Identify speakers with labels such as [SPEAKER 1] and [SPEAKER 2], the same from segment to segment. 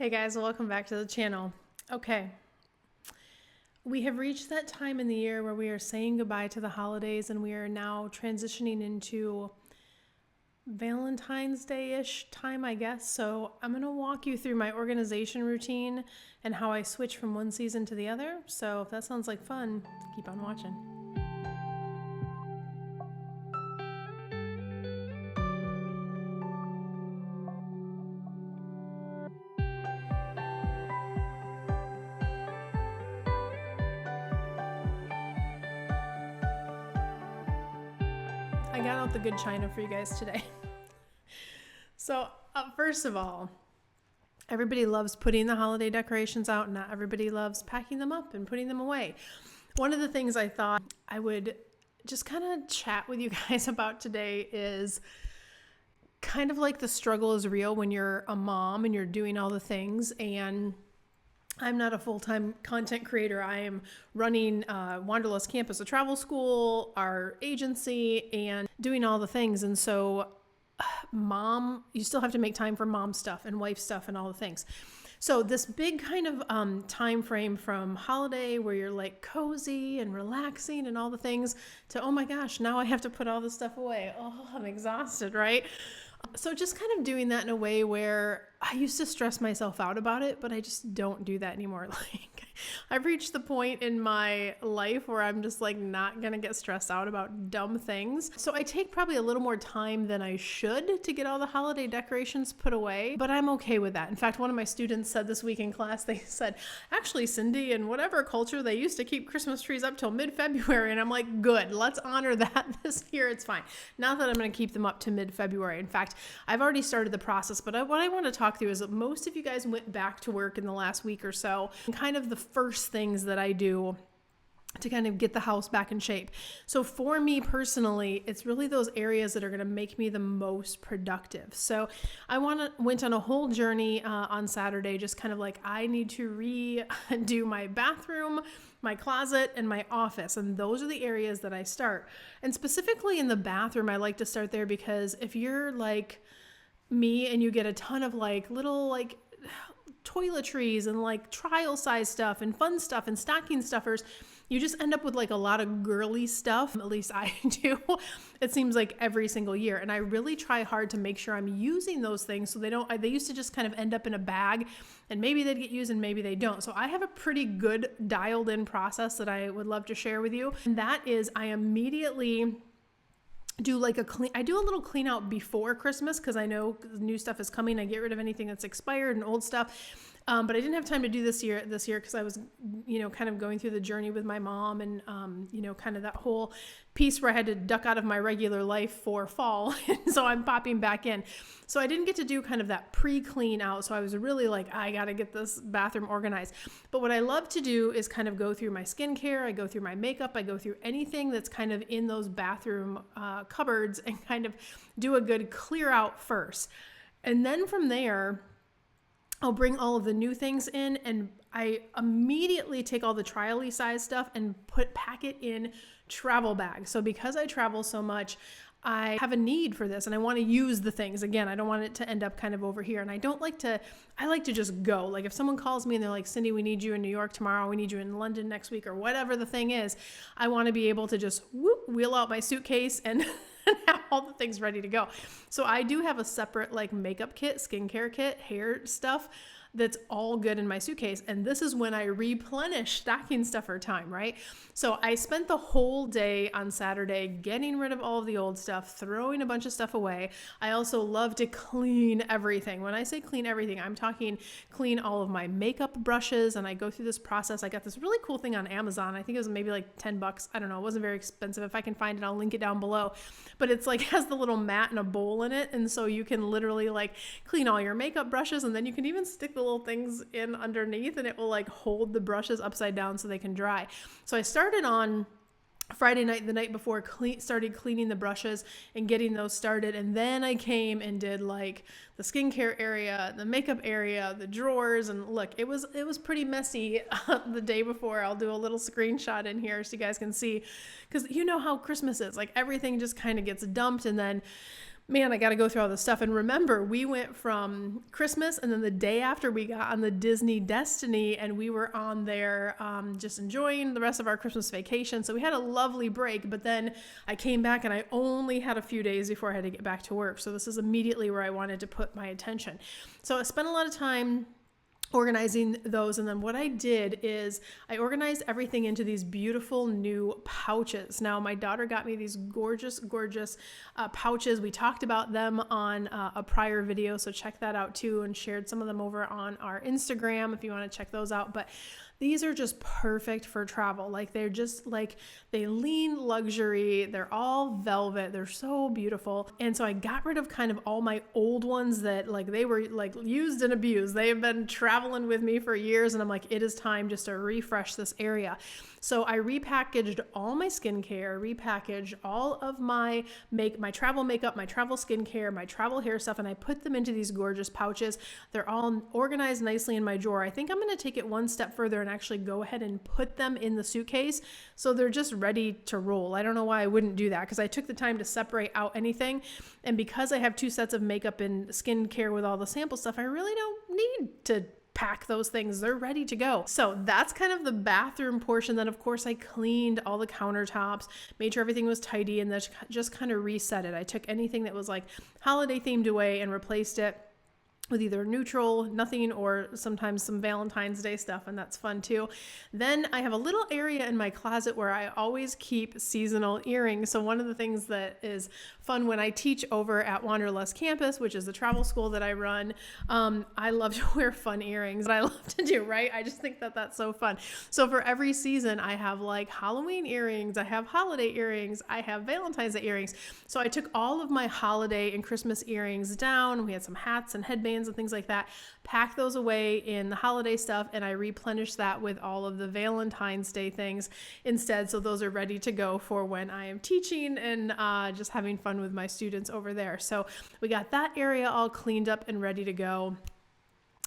[SPEAKER 1] Hey guys, welcome back to the channel. Okay, we have reached that time in the year where we are saying goodbye to the holidays and we are now transitioning into Valentine's Day-ish time, I guess. So I'm going to walk you through my organization routine and how I switch from one season to the other. So if that sounds like fun, keep on watching. I got out the good china for you guys today. So first of all, everybody loves putting the holiday decorations out. Not everybody loves packing them up and putting them away. One of the things I thought I would just kind of chat with you guys about today is kind of like the struggle is real when you're a mom and you're doing all the things. And I'm not a full-time content creator. I am running Wanderlust Campus, a travel school, our agency, and doing all the things. And so mom, you still have to make time for mom stuff and wife stuff and all the things. So this big kind of time frame from holiday where you're like cozy and relaxing and all the things to, oh my gosh, now I have to put all this stuff away. Oh, I'm exhausted, right? So just kind of doing that in a way where I used to stress myself out about it, but I just don't do that anymore. Like I've reached the point in my life where I'm just like not going to get stressed out about dumb things. So I take probably a little more time than I should to get all the holiday decorations put away, but I'm okay with that. In fact, one of my students said this week in class, they said, actually, Cindy, in whatever culture, they used to keep Christmas trees up till mid-February. And I'm like, good, let's honor that this year. It's fine. Not that I'm going to keep them up to mid-February. In fact, I've already started the process, but what I want to talk through is that most of you guys went back to work in the last week or so, and kind of the first things that I do to kind of get the house back in shape. So for me personally, it's really those areas that are going to make me the most productive. So I went on a whole journey on Saturday, just kind of like I need to redo my bathroom, my closet, and my office. And those are the areas that I start. And specifically in the bathroom, I like to start there because if you're like me and you get a ton of like little like toiletries and like trial size stuff and fun stuff and stocking stuffers, you just end up with like a lot of girly stuff. At least I do. It seems like every single year. And I really try hard to make sure I'm using those things so they used to just kind of end up in a bag and maybe they'd get used and maybe they don't. So I have a pretty good dialed in process that I would love to share with you. And that is I immediately do like I do a little clean out before Christmas because I know new stuff is coming. I get rid of anything that's expired and old stuff. But I didn't have time to do this year because I was, kind of going through the journey with my mom and, kind of that whole piece where I had to duck out of my regular life for fall. And so I'm popping back in. So I didn't get to do kind of that pre-clean out. So I was really like, I got to get this bathroom organized. But what I love to do is kind of go through my skincare. I go through my makeup. I go through anything that's kind of in those bathroom cupboards and kind of do a good clear out first. And then from there, I'll bring all of the new things in and I immediately take all the trial-y size stuff and pack it in travel bags. So because I travel so much, I have a need for this and I want to use the things. Again, I don't want it to end up kind of over here. And I like to just go. Like if someone calls me and they're like, Cindy, we need you in New York tomorrow. We need you in London next week or whatever the thing is. I want to be able to just wheel out my suitcase and have all the things ready to go. So I do have a separate like makeup kit, skincare kit, hair stuff that's all good in my suitcase. And this is when I replenish stocking stuffer time, right? So I spent the whole day on Saturday getting rid of all of the old stuff, throwing a bunch of stuff away. I also love to clean everything. When I say clean everything, I'm talking clean all of my makeup brushes. And I go through this process. I got this really cool thing on Amazon. I think it was maybe like $10. I don't know. It wasn't very expensive. If I can find it, I'll link it down below. But it's like has the little mat and a bowl in it. And so you can literally like clean all your makeup brushes. And then you can even stick the little things in underneath and it will like hold the brushes upside down so they can dry. So I started on Friday night, the night before, started cleaning the brushes and getting those started. And then I came and did like the skincare area, the makeup area, the drawers. And look, it was pretty messy the day before. I'll do a little screenshot in here so you guys can see, because you know how Christmas is. Like everything just kind of gets dumped and then man, I got to go through all this stuff. And remember, we went from Christmas, and then the day after we got on the Disney Destiny, and we were on there just enjoying the rest of our Christmas vacation. So we had a lovely break, but then I came back and I only had a few days before I had to get back to work. So this is immediately where I wanted to put my attention. So I spent a lot of time organizing those. And then what I did is I organized everything into these beautiful new pouches. Now, my daughter got me these gorgeous pouches. We talked about them on a prior video, so check that out too, and shared some of them over on our Instagram if you want to check those out. But these are just perfect for travel. Like, they're just like, they lean luxury. They're all velvet. They're so beautiful. And so I got rid of kind of all my old ones that like they were like used and abused. They have been traveling with me for years, and I'm like, it is time just to refresh this area. So I repackaged all my skincare, repackaged all of my travel makeup, my travel skincare, my travel hair stuff, and I put them into these gorgeous pouches. They're all organized nicely in my drawer. I think I'm going to take it one step further and actually go ahead and put them in the suitcase so they're just ready to roll. I don't know why I wouldn't do that, because I took the time to separate out anything. And because I have 2 sets of makeup and skincare with all the sample stuff, I really don't need to pack those things. They're ready to go. So that's kind of the bathroom portion. Then of course I cleaned all the countertops, made sure everything was tidy, and then just kind of reset it. I took anything that was like holiday themed away and replaced it with either neutral, nothing, or sometimes some Valentine's Day stuff, and that's fun too. Then I have a little area in my closet where I always keep seasonal earrings. So one of the things that is fun when I teach over at Wanderlust Campus, which is the travel school that I run, I love to wear fun earrings. That I love to do, right? I just think that that's so fun. So for every season, I have like Halloween earrings, I have holiday earrings, I have Valentine's Day earrings. So I took all of my holiday and Christmas earrings down. We had some hats and headbands and things like that, pack those away in the holiday stuff, and I replenish that with all of the Valentine's Day things instead. So those are ready to go for when I am teaching and just having fun with my students over there. So we got that area all cleaned up and ready to go.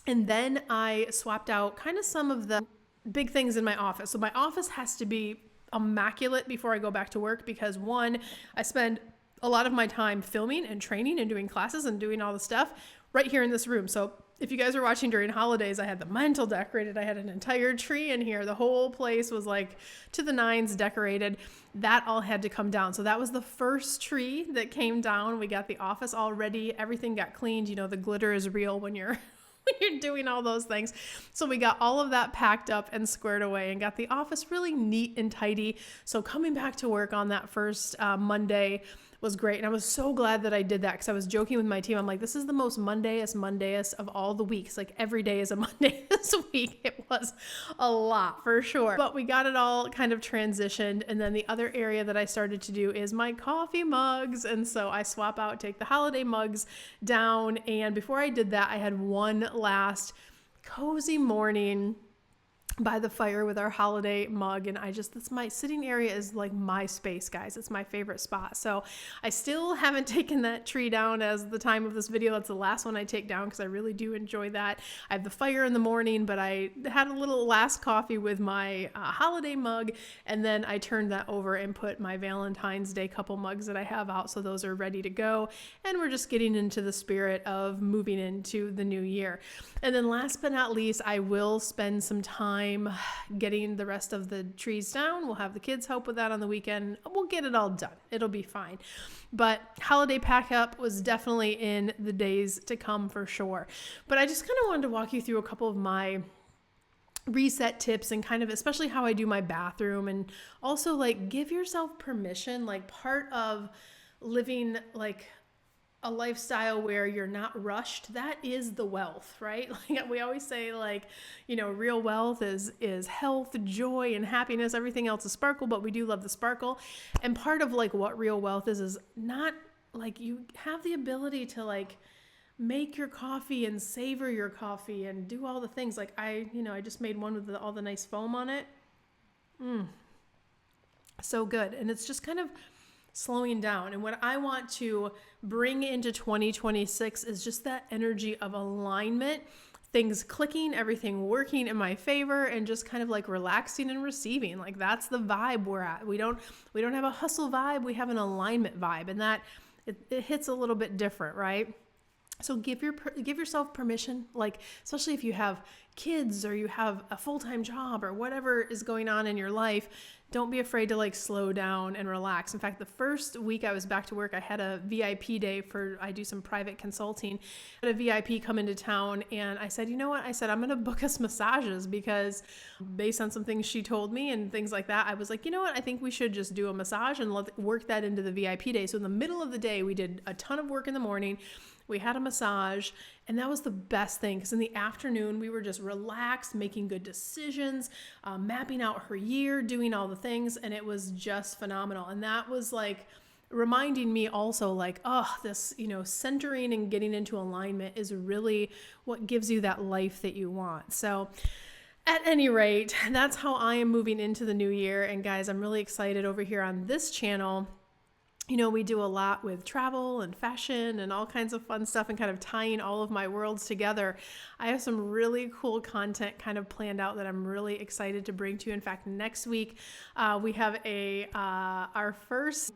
[SPEAKER 1] And then I swapped out kind of some of the big things in my office. So my office has to be immaculate before I go back to work, because one, I spend a lot of my time filming and training and doing classes and doing all the stuff right here in this room. So if you guys are watching during holidays, I had the mantle decorated. I had an entire tree in here. The whole place was like to the nines decorated. That all had to come down. So that was the first tree that came down. We got the office all ready. Everything got cleaned. You know, the glitter is real when you're doing all those things. So we got all of that packed up and squared away and got the office really neat and tidy. So coming back to work on that first Monday was great. And I was so glad that I did that, because I was joking with my team. I'm like, this is the most Mondayest of all the weeks. Like, every day is a Monday this week. It was a lot for sure. But we got it all kind of transitioned. And then the other area that I started to do is my coffee mugs. And so I swap out, take the holiday mugs down. And before I did that, I had one last cozy morning by the fire with our holiday mug, and that's my sitting area is like my space, guys. It's my favorite spot. So I still haven't taken that tree down as the time of this video. That's the last one I take down, because I really do enjoy that. I have the fire in the morning, but I had a little last coffee with my holiday mug, and then I turned that over and put my Valentine's Day couple mugs that I have out. So those are ready to go, and we're just getting into the spirit of moving into the new year. And then last but not least, I will spend some time getting the rest of the trees down. We'll have the kids help with that on the weekend. We'll get it all done. It'll be fine. But holiday pack up was definitely in the days to come for sure. But I just kind of wanted to walk you through a couple of my reset tips, and kind of especially how I do my bathroom, and also like give yourself permission. Like, part of living like a lifestyle where you're not rushed, that is the wealth, right? Like we always say, like, you know, real wealth is health, joy, and happiness. Everything else is sparkle, but we do love the sparkle. And part of like what real wealth is not like you have the ability to like make your coffee and savor your coffee and do all the things. Like I just made one with all the nice foam on it. So good. And it's just kind of slowing down. And what I want to bring into 2026 is just that energy of alignment, things clicking, everything working in my favor, and just kind of like relaxing and receiving. Like that's the vibe we're at. We don't have a hustle vibe. We have an alignment vibe. And that it hits a little bit different, right? So give yourself permission, like, especially if you have kids or you have a full-time job or whatever is going on in your life, don't be afraid to like slow down and relax. In fact, the first week I was back to work, I had a VIP day I do some private consulting. I had a VIP come into town and I said, you know what? I said, I'm going to book us massages because based on some things she told me and things like that, I was like, you know what? I think we should just do a massage and work that into the VIP day. So in the middle of the day, we did a ton of work in the morning. We had a massage, and that was the best thing because in the afternoon, we were just relaxed, making good decisions, mapping out her year, doing all the things, and it was just phenomenal. And that was like reminding me also like, oh, this, centering and getting into alignment is really what gives you that life that you want. So at any rate, that's how I am moving into the new year. And guys, I'm really excited over here on this channel. We do a lot with travel and fashion and all kinds of fun stuff and kind of tying all of my worlds together. I have some really cool content kind of planned out that I'm really excited to bring to you. In fact, next week we have our first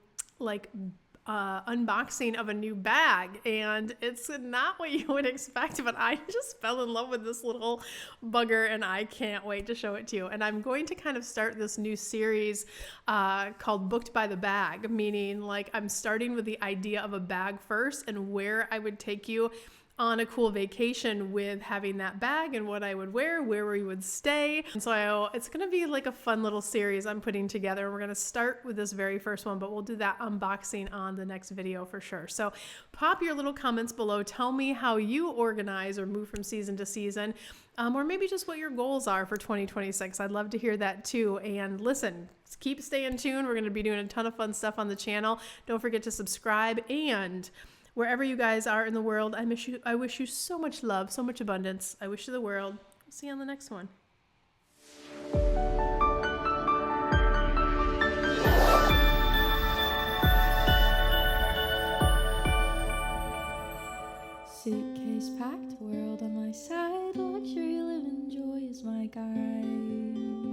[SPEAKER 1] unboxing of a new bag, and it's not what you would expect, but I just fell in love with this little bugger and I can't wait to show it to you. And I'm going to kind of start this new series called Booked by the Bag, meaning like I'm starting with the idea of a bag first and where I would take you on a cool vacation with having that bag and what I would wear, where we would stay. And so it's going to be like a fun little series I'm putting together. We're going to start with this very first one, but we'll do that unboxing on the next video for sure. So pop your little comments below. Tell me how you organize or move from season to season, or maybe just what your goals are for 2026. I'd love to hear that too. And listen, keep staying tuned. We're going to be doing a ton of fun stuff on the channel. Don't forget to subscribe, and wherever you guys are in the world, I wish you so much love, so much abundance. I wish you the world. See you on the next one.
[SPEAKER 2] Suitcase packed, world on my side, luxury, live, enjoy is my guide.